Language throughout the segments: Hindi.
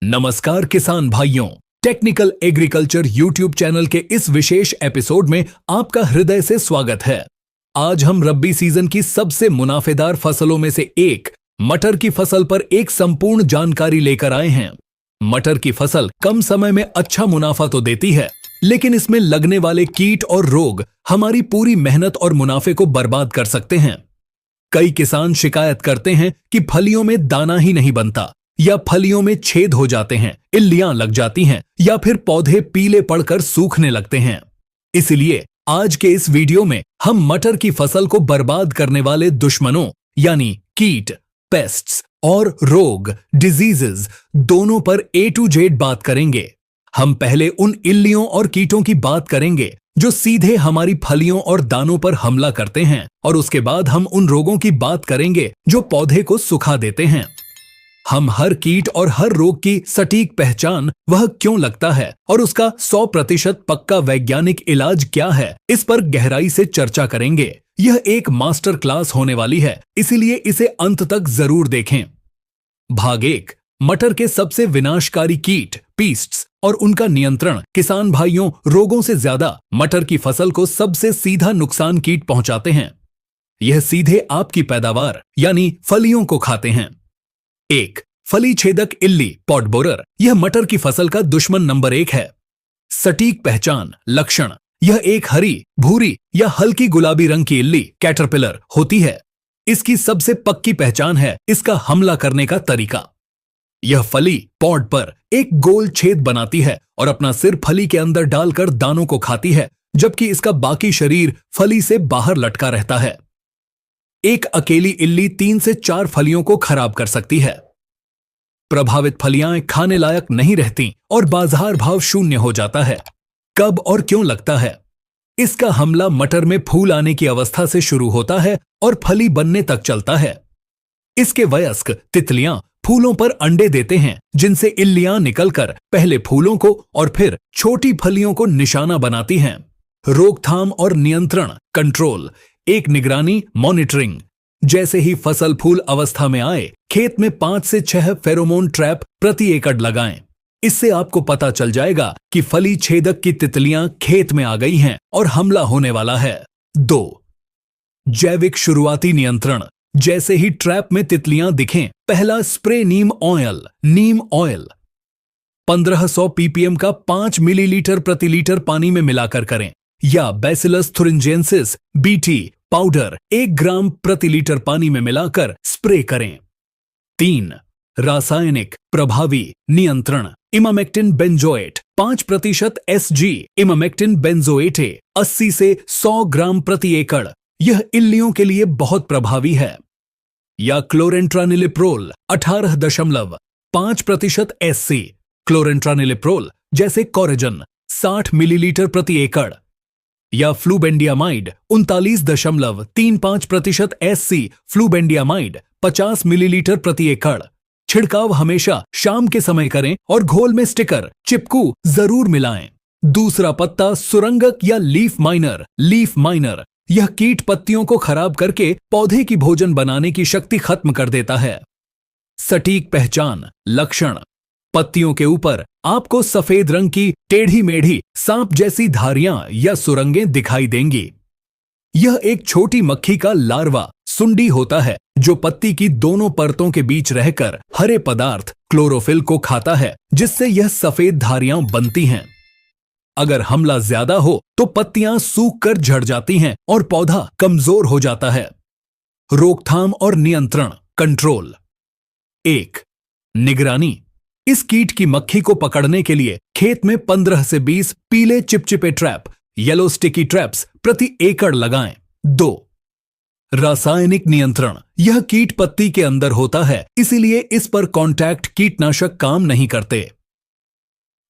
नमस्कार किसान भाइयों, टेक्निकल एग्रीकल्चर यूट्यूब चैनल के इस विशेष एपिसोड में आपका हृदय से स्वागत है। आज हम रब्बी सीजन की सबसे मुनाफेदार फसलों में से एक मटर की फसल पर एक संपूर्ण जानकारी लेकर आए हैं। मटर की फसल कम समय में अच्छा मुनाफा तो देती है, लेकिन इसमें लगने वाले कीट और रोग हमारी पूरी मेहनत और मुनाफे को बर्बाद कर सकते हैं। कई किसान शिकायत करते हैं कि फलियों में दाना ही नहीं बनता, या फलियों में छेद हो जाते हैं, इल्लियां लग जाती हैं, या फिर पौधे पीले पड़कर सूखने लगते हैं। इसलिए आज के इस वीडियो में हम मटर की फसल को बर्बाद करने वाले दुश्मनों यानी कीट, पेस्ट्स और रोग, डिजीजेस दोनों पर A to Z बात करेंगे। हम पहले उन इल्लियों और कीटों की बात करेंगे जो सीधे हमारी फलियों और दानों पर हमला करते हैं, और उसके बाद हम उन रोगों की बात करेंगे जो पौधे को सुखा देते हैं। हम हर कीट और हर रोग की सटीक पहचान, वह क्यों लगता है और उसका 100% पक्का वैज्ञानिक इलाज क्या है, इस पर गहराई से चर्चा करेंगे। यह एक मास्टर क्लास होने वाली है, इसीलिए इसे अंत तक जरूर देखें। भाग 1, मटर के सबसे विनाशकारी कीट, पीस्ट्स और उनका नियंत्रण। किसान भाइयों, रोगों से ज्यादा मटर की फसल को सबसे सीधा नुकसान कीट पहुंचाते हैं। यह सीधे आपकी पैदावार यानी फलियों को खाते हैं। 1, फली छेदक इल्ली, पॉट बोरर। यह मटर की फसल का दुश्मन नंबर 1 है। सटीक पहचान, लक्षण। यह एक हरी, भूरी या हल्की गुलाबी रंग की इल्ली, कैटरपिलर होती है। इसकी सबसे पक्की पहचान है इसका हमला करने का तरीका। यह फली, पॉट पर एक गोल छेद बनाती है और अपना सिर फली के अंदर डालकर दानों को खाती है, जबकि इसका बाकी शरीर फली से बाहर लटका रहता है। एक अकेली इल्ली 3 से 4 फलियों को खराब कर सकती है। प्रभावित फलियां खाने लायक नहीं रहती और बाजार भाव शून्य हो जाता है। कब और क्यों लगता है? इसका हमला मटर में फूल आने की अवस्था से शुरू होता है और फली बनने तक चलता है। इसके वयस्क तितलियां फूलों पर अंडे देते हैं, जिनसे इल्लियां निकलकर पहले फूलों को और फिर छोटी फलियों को निशाना बनाती हैं। रोकथाम और नियंत्रण, कंट्रोल। एक निगरानी, मॉनिटरिंग। जैसे ही फसल फूल अवस्था में आए, खेत में 5 से 6 फेरोमोन ट्रैप प्रति एकड़ लगाएं। इससे आपको पता चल जाएगा कि फली छेदक की तितलियां खेत में आ गई हैं और हमला होने वाला है। 2, जैविक शुरुआती नियंत्रण। जैसे ही ट्रैप में तितलियां दिखें, पहला स्प्रे नीम ऑयल 1500 ppm का 5 मिलीलीटर प्रति लीटर पानी में मिलाकर करें, या बैसिलस थुरिंजेंसिस BT पाउडर 1 ग्राम प्रति लीटर पानी में मिलाकर स्प्रे करें। 3, रासायनिक प्रभावी नियंत्रण। इमामेक्टिन बेंजोएट 5% SG, इमामेक्टिन बेंजोएटे 80 से 100 ग्राम प्रति एकड़। यह इल्लियों के लिए बहुत प्रभावी है। या क्लोरेंट्रानिलिप्रोल 18.5% SC, क्लोरेंट्रानिलिप्रोल जैसे कोरेजन 60 मिलीलीटर प्रति एकड़। या फ्लूबेंडियामाइड 39.35% SC, फ्लूबेंडियामाइड 50 मिलीलीटर प्रति एकड़। छिड़काव हमेशा शाम के समय करें और घोल में स्टिकर, चिपकू जरूर मिलाएं। दूसरा पत्ता सुरंगक या लीफ माइनर। यह कीट पत्तियों को खराब करके पौधे की भोजन बनाने की शक्ति खत्म कर देता है। सटीक पहचान, लक्षण। पत्तियों के ऊपर आपको सफेद रंग की टेढ़ी मेढ़ी सांप जैसी धारियां या सुरंगें दिखाई देंगी। यह एक छोटी मक्खी का लार्वा, सुंडी होता है, जो पत्ती की दोनों परतों के बीच रहकर हरे पदार्थ क्लोरोफिल को खाता है, जिससे यह सफेद धारियां बनती हैं। अगर हमला ज्यादा हो तो पत्तियां सूख कर झड़ जाती हैं और पौधा कमजोर हो जाता है। रोकथाम और नियंत्रण, कंट्रोल। 1, निगरानी। इस कीट की मक्खी को पकड़ने के लिए खेत में 15 से 20 पीले चिपचिपे ट्रैप, येलो स्टिकी ट्रैप्स प्रति एकड़ लगाएं। 2, रासायनिक नियंत्रण। यह कीट पत्ती के अंदर होता है, इसीलिए इस पर कॉन्टैक्ट कीटनाशक काम नहीं करते।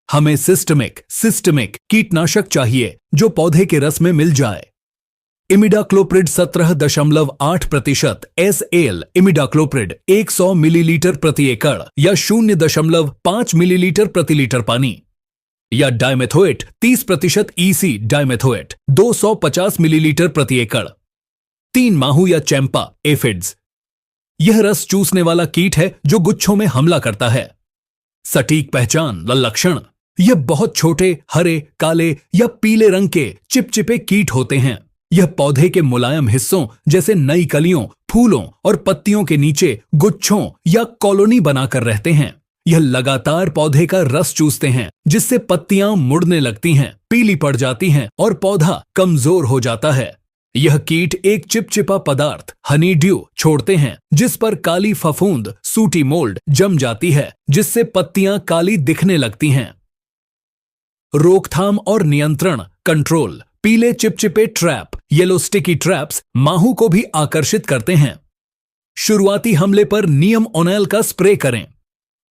हमें सिस्टमिक कीटनाशक चाहिए जो पौधे के रस में मिल जाए। इमिडाक्लोप्रिड 17.8% SL, इमिडाक्लोप्रिड 100 मिलीलीटर प्रति एकड़ या 0.5 मिलीलीटर प्रति लीटर पानी। या डाइमेथोएट 30% EC, डाइमेथोएट 250 मिलीलीटर प्रति एकड़। 3, माहू या चैंपा, एफिड्स। यह रस चूसने वाला कीट है जो गुच्छों में हमला करता है। सटीक पहचान व लक्षण। यह बहुत छोटे हरे, काले या पीले रंग के चिपचिपे कीट होते हैं। यह पौधे के मुलायम हिस्सों जैसे नई कलियों, फूलों और पत्तियों के नीचे गुच्छों या कॉलोनी बनाकर रहते हैं। यह लगातार पौधे का रस चूसते हैं, जिससे पत्तियां मुड़ने लगती हैं, पीली पड़ जाती हैं और पौधा कमजोर हो जाता है। यह कीट एक चिपचिपा पदार्थ हनी ड्यू छोड़ते हैं, जिस पर काली फफूंद सूटी मोल्ड जम जाती है, जिससे पत्तियां काली दिखने लगती हैं। रोकथाम और नियंत्रण कंट्रोल। पीले चिपचिपे ट्रैप येलो स्टिकी ट्रैप्स माहू को भी आकर्षित करते हैं। शुरुआती हमले पर नीम ओनेल का स्प्रे करें।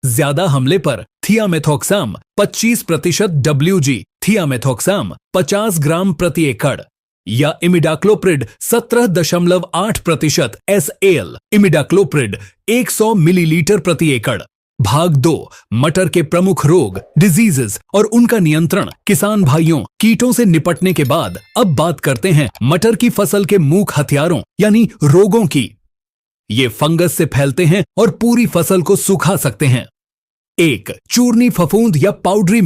ज्यादा हमले पर थियामेथोक्साम 25% WG, थियामेथोक्साम 50 ग्राम प्रति एकड़ या इमिडाक्लोप्रिड 17.8% SAL, इमिडाक्लोप्रिड 100 मिलीलीटर प्रति एकड़। भाग 2, मटर के प्रमुख रोग डिजीजेस और उनका नियंत्रण। किसान भाइयों, कीटों से निपटने के बाद अब बात करते हैं मटर की फसल के मूक हथियारों यानी रोगों की। ये फंगस से फैलते हैं और पूरी फसल को सुखा सकते हैं। 1. चूर्नी फफूंद या पाउडरी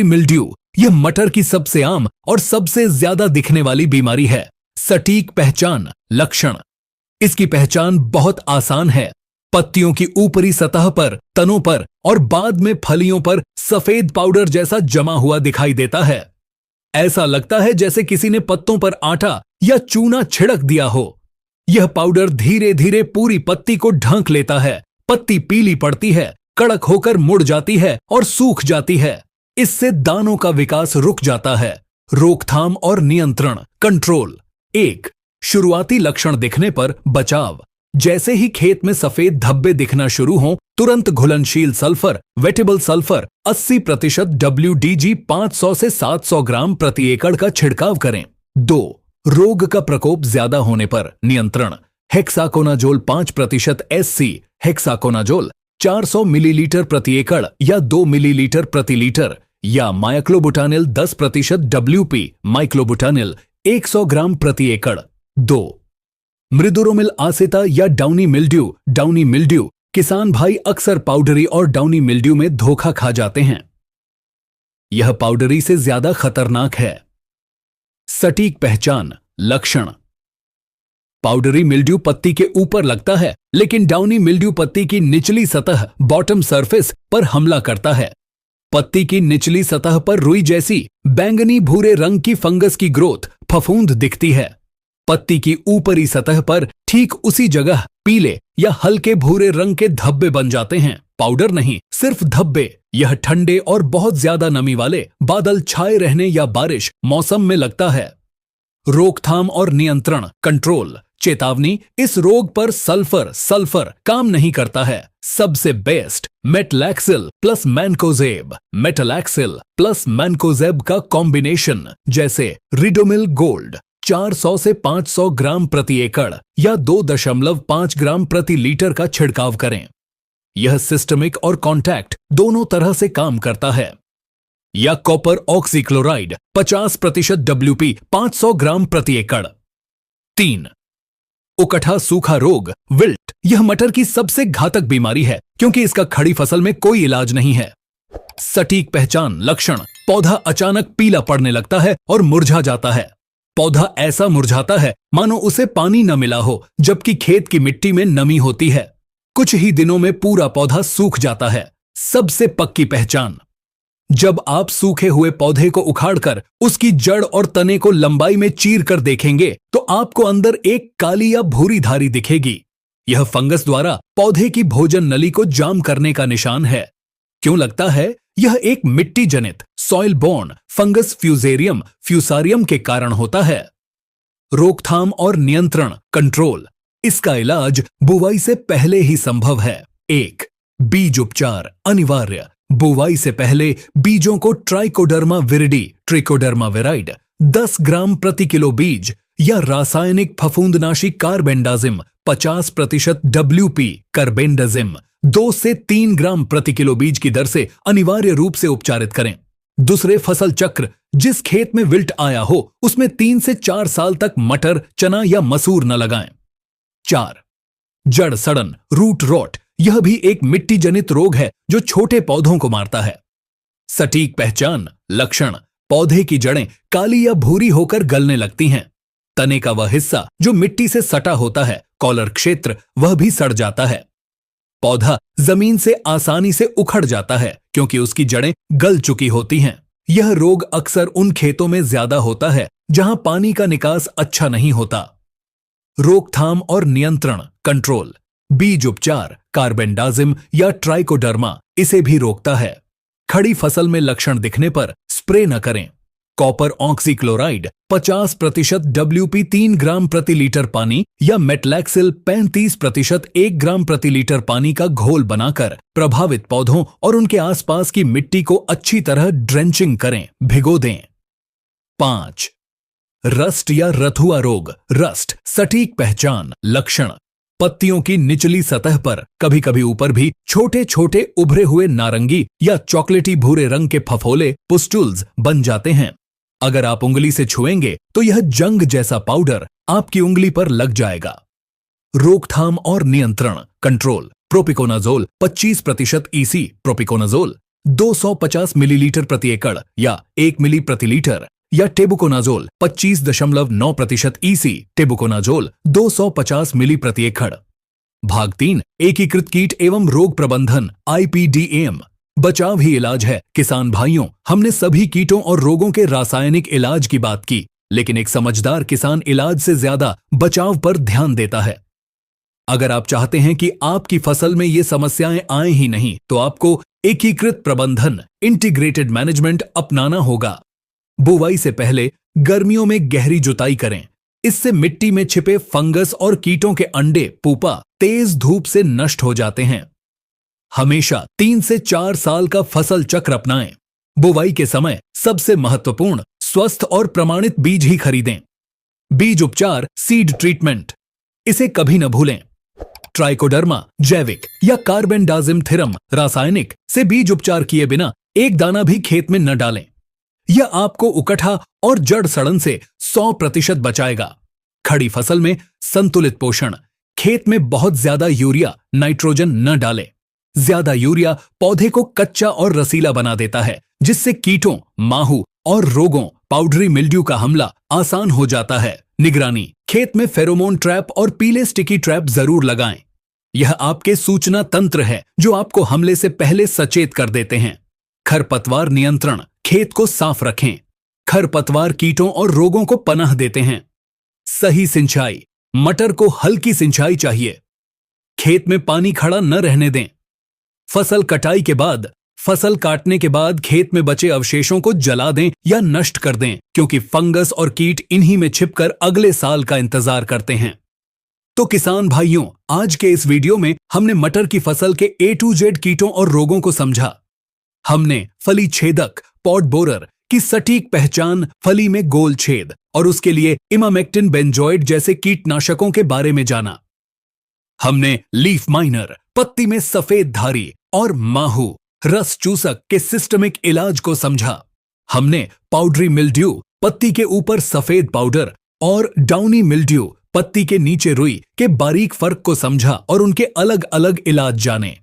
मिल्ड्यू। यह मटर की सबसे आम और सबसे ज्यादा दिखने वाली बीमारी है। सटीक पहचान लक्षण। इसकी पहचान बहुत आसान है। पत्तियों की ऊपरी सतह पर, तनों पर और बाद में फलियों पर सफेद पाउडर जैसा जमा हुआ दिखाई देता है। ऐसा लगता है जैसे किसी ने पत्तों पर आटा या चूना छिड़क दिया हो। यह पाउडर धीरे धीरे पूरी पत्ती को ढक लेता है। पत्ती पीली पड़ती है, कड़क होकर मुड़ जाती है और सूख जाती है। इससे दानों का विकास रुक जाता है। रोकथाम और नियंत्रण कंट्रोल। 1. शुरुआती लक्षण दिखने पर बचाव। जैसे ही खेत में सफेद धब्बे दिखना शुरू हों, तुरंत घुलनशील सल्फर वेटेबल सल्फर 80% WDG 500 से 700 ग्राम प्रति एकड़ का छिड़काव करें। 2. रोग का प्रकोप ज्यादा होने पर नियंत्रण। हेक्साकोनाजोल 5% SC, हेक्साकोनाजोल 400 मिलीलीटर प्रति एकड़ या 2 मिलीलीटर प्रति लीटर या माइक्लोबुटानिल 10% WP, माइक्लोबुटानिल 100 ग्राम प्रति एकड़। 2. मृदुरोमिल आसिता या डाउनी मिल्ड्यू। किसान भाई अक्सर पाउडरी और डाउनी मिल्ड्यू में धोखा खा जाते हैं। यह पाउडरी से ज्यादा खतरनाक है। सटीक पहचान लक्षण। पाउडरी मिल्ड्यू पत्ती के ऊपर लगता है, लेकिन डाउनी मिल्ड्यू पत्ती की निचली सतह बॉटम सरफेस पर हमला करता है। पत्ती की निचली सतह पर रुई जैसी बैंगनी भूरे रंग की फंगस की ग्रोथ फफूंद दिखती है। पत्ती की ऊपरी सतह पर ठीक उसी जगह पीले या हल्के भूरे रंग के धब्बे बन जाते हैं। पाउडर नहीं, सिर्फ धब्बे। यह ठंडे और बहुत ज्यादा नमी वाले बादल छाए रहने या बारिश मौसम में लगता है। रोकथाम और नियंत्रण कंट्रोल। चेतावनी, इस रोग पर सल्फर काम नहीं करता है। सबसे best metalaxyl plus mancozeb, metalaxyl plus mancozeb का कॉम्बिनेशन, जैसे रिडोमिल गोल्ड 400 से 500 ग्राम प्रति एकड़ या 2.5 ग्राम प्रति लीटर का छिड़काव करें। यह सिस्टमिक और कॉन्टैक्ट दोनों तरह से काम करता है। या कॉपर ऑक्सीक्लोराइड 50% WP 500 ग्राम प्रति एकड़। 3. उकठा सूखा रोग विल्ट। यह मटर की सबसे घातक बीमारी है, क्योंकि इसका खड़ी फसल में कोई इलाज नहीं है। सटीक पहचान लक्षण। पौधा अचानक पीला पड़ने लगता है और मुरझा जाता है। पौधा ऐसा मुरझाता है मानो उसे पानी न मिला हो, जबकि खेत की मिट्टी में नमी होती है। कुछ ही दिनों में पूरा पौधा सूख जाता है। सबसे पक्की पहचान। जब आप सूखे हुए पौधे को उखाड़कर उसकी जड़ और तने को लंबाई में चीर कर देखेंगे, तो आपको अंदर एक काली या भूरी धारी दिखेगी। यह फंगस द्वारा पौधे की भोजन नली को जाम करने का निशान है। क्यों लगता है? यह एक मिट्टी जनित सॉइल बोर्न फंगस फ्यूसारियम के कारण होता है। रोकथाम और नियंत्रण कंट्रोल। इसका इलाज बुवाई से पहले ही संभव है। 1. बीज उपचार अनिवार्य। बुवाई से पहले बीजों को ट्राइकोडर्मा विराइड 10 ग्राम प्रति किलो बीज या रासायनिक फफूंदनाशी कार्बेंडाजिम 50% WP कार्बेंडाजिम 2 से 3 ग्राम प्रति किलो बीज की दर से अनिवार्य रूप से उपचारित करें। दूसरे फसल चक्र, जिस खेत में विल्ट आया हो उसमें 3 से 4 साल तक मटर, चना या मसूर न लगाएं। 4. जड़ सड़न रूट रॉट यह भी एक मिट्टी जनित रोग है जो छोटे पौधों को मारता है। सटीक पहचान, लक्षण, पौधे की जड़ें काली या भूरी होकर गलने लगती हैं। तने का वह हिस्सा जो मिट्टी से सटा होता है, कॉलर क्षेत्र, वह भी सड़ जाता है। पौधा जमीन से आसानी से उखड़ जाता है क्योंकि उसकी जड़ें गल चुकी होती हैं। यह रोग अक्सर उन खेतों में ज्यादा होता है जहां पानी का निकास अच्छा नहीं होता। रोकथाम और नियंत्रण, कंट्रोल, बीज उपचार, कार्बेंडाजिम या ट्राइकोडर्मा इसे भी रोकता है। खड़ी फसल में लक्षण दिखने पर स्प्रे न करें। कॉपर ऑक्सीक्लोराइड 50% WP 3 ग्राम प्रति लीटर पानी या मेटलैक्सिल 35% 1 ग्राम प्रति लीटर पानी का घोल बनाकर प्रभावित पौधों और उनके आसपास की मिट्टी को अच्छी तरह ड्रेंचिंग करें, भिगो दें। 5. रस्ट या रथुआ रोग, रस्ट, सटीक पहचान, लक्षण, पत्तियों की निचली सतह पर कभी कभी ऊपर भी छोटे छोटे उभरे हुए नारंगी या चॉकलेटी भूरे रंग के फफोले, पुस्टुल्स बन जाते हैं। अगर आप उंगली से छुएंगे तो यह जंग जैसा पाउडर आपकी उंगली पर लग जाएगा। रोकथाम और नियंत्रण, control, propiconazole 25% EC propiconazole 250 millilitre प्रति एकड़ या 1 मिली प्रति लीटर या टेबुकोनाजोल 25.9% EC टेबुकोनाजोल 250 मिली प्रति एकड़। भाग 3, एकीकृत कीट एवं रोग प्रबंधन IPDAM। बचाव ही इलाज है। किसान भाइयों, हमने सभी कीटों और रोगों के रासायनिक इलाज की बात की, लेकिन एक समझदार किसान इलाज से ज्यादा बचाव पर ध्यान देता है। अगर आप चाहते हैं कि आपकी फसल में ये समस्याएं आए ही नहीं, तो आपको एकीकृत प्रबंधन, इंटीग्रेटेड मैनेजमेंट अपनाना होगा। बुवाई से पहले गर्मियों में गहरी जुताई करें। इससे मिट्टी में छिपे फंगस और कीटों के अंडे, पुपा तेज धूप से नष्ट हो जाते हैं। हमेशा 3 से 4 साल का फसल चक्र अपनाएं। बुवाई के समय सबसे महत्वपूर्ण स्वस्थ और प्रमाणित बीज ही खरीदें। बीज उपचार, सीड ट्रीटमेंट, इसे कभी न भूलें। ट्राइकोडर्मा जैविक या कार्बेंडाजिम थिरम रासायनिक से बीज उपचार किए बिना एक दाना भी खेत में न डालें। यह आपको उकठा और जड़ सड़न से 100% बचाएगा। खड़ी फसल में संतुलित पोषण, खेत में बहुत ज्यादा यूरिया, नाइट्रोजन न डालें। ज्यादा यूरिया पौधे को कच्चा और रसीला बना देता है, जिससे कीटों, माहू और रोगों, पाउडरी मिल्ड्यू का हमला आसान हो जाता है। निगरानी, खेत में फेरोमोन ट्रैप और पीले स्टिकी ट्रैप जरूर लगाएं। यह आपके सूचना तंत्र है जो आपको हमले से पहले सचेत कर देते हैं। खरपतवार नियंत्रण, खेत को साफ रखें। खरपतवार कीटों और रोगों को पनाह देते हैं। सही सिंचाई, मटर को हल्की सिंचाई चाहिए। खेत में पानी खड़ा न रहने दें। फसल कटाई के बाद, फसल काटने के बाद खेत में बचे अवशेषों को जला दें या नष्ट कर दें, क्योंकि फंगस और कीट इन्हीं में छिपकर अगले साल का इंतजार करते हैं। तो किसान भाइयों, आज के इस वीडियो में हमने मटर की फसल के A to Z कीटों और रोगों को समझा। हमने फली छेदक, पॉड बोरर की सटीक पहचान, फली में गोल छेद और उसके लिए इमामेक्टिन बेंजोइड जैसे कीटनाशकों के बारे में जाना। हमने लीफ माइनर, पत्ती में सफेद धारी और माहू, रस चूसक के सिस्टमिक इलाज को समझा। हमने पाउडरी मिल्ड्यू, पत्ती के ऊपर सफेद पाउडर, और डाउनी मिल्ड्यू, पत्ती के नीचे रुई के बारीक फर्क को समझा और उनके अलग अलग इलाज जाने।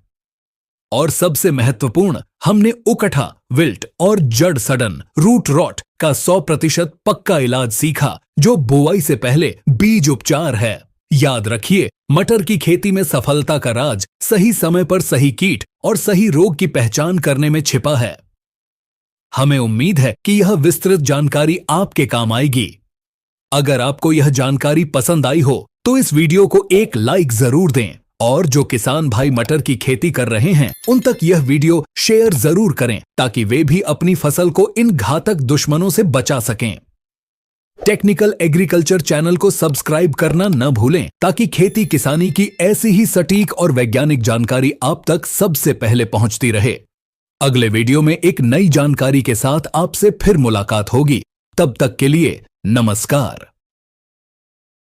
और सबसे महत्वपूर्ण, हमने उकठा, विल्ट और जड़ सड़न, रूट रॉट का 100% पक्का इलाज सीखा, जो बुआई से पहले बीज उपचार है। याद रखिए, मटर की खेती में सफलता का राज सही समय पर सही कीट और सही रोग की पहचान करने में छिपा है। हमें उम्मीद है कि यह विस्तृत जानकारी आपके काम आएगी। अगर आपको यह जानकारी पसंद आई हो तो इस वीडियो को एक लाइक जरूर दें, और जो किसान भाई मटर की खेती कर रहे हैं उन तक यह वीडियो शेयर जरूर करें, ताकि वे भी अपनी फसल को इन घातक दुश्मनों से बचा सकें। टेक्निकल एग्रीकल्चर चैनल को सब्सक्राइब करना न भूलें, ताकि खेती किसानी की ऐसी ही सटीक और वैज्ञानिक जानकारी आप तक सबसे पहले पहुंचती रहे। अगले वीडियो में एक नई जानकारी के साथ आपसे फिर मुलाकात होगी। तब तक के लिए नमस्कार।